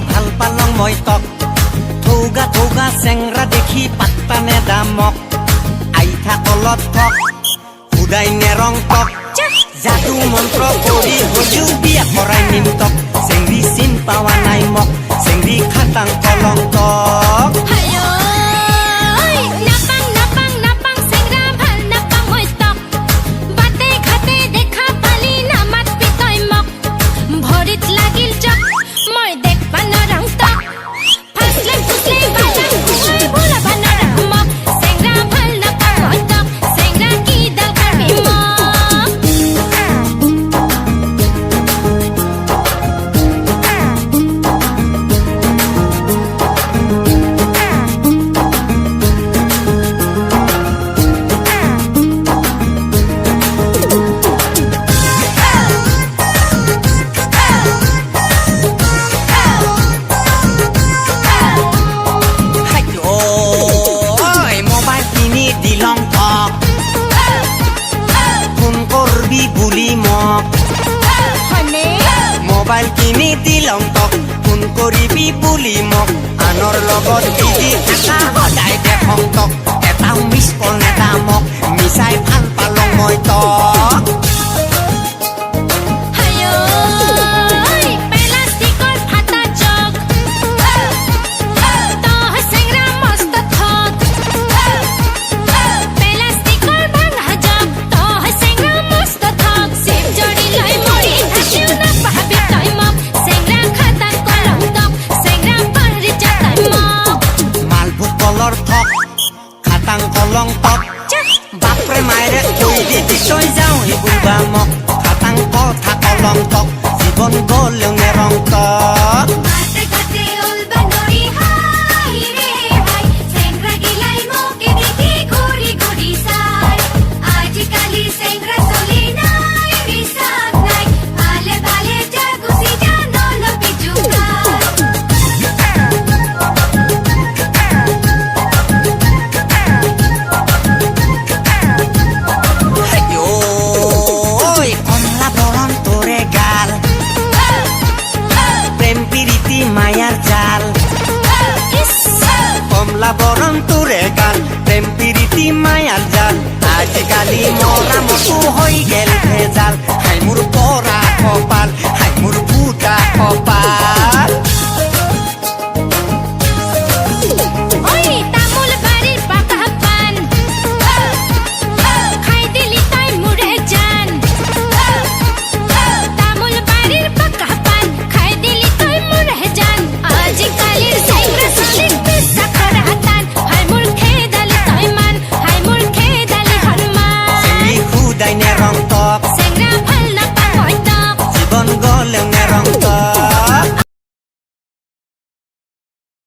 ভাল পালং মই তক থৌগা থৌগা চেংৰা দেখি পাত্তা নেদামক আইঠা তলত থক উদাই নেৰং তক যাদু মন্ত্ৰ কৰি হজু বিয়া কৰাই নিম তক চেংৰি চিন পাৱা নাই মক চেংৰি খাটাং কলং তক মোবাইল কিনি দিলং তক ফোন কৰিবি বুলি মোক আনৰ লগত বিজি থাকা সদায় দেখং তক এটাও মিছ কল নেদামক মিছাই ভাল পালং মই তক কলং তক বাপৰে মায়েৰে কৈ দি তই যাওঁ বুবা মোক খাটাং কথা কলং তক জীৱন গলেও নেৰং তক বৰণ তোৰে গান প্ৰেম প্ৰীতি মায়াৰ জাল আজিকালি মৰা মতো হৈ গেল ভেজাল হাই মোৰ পৰা কপাল হাই মোৰ ফুটা কপাল rong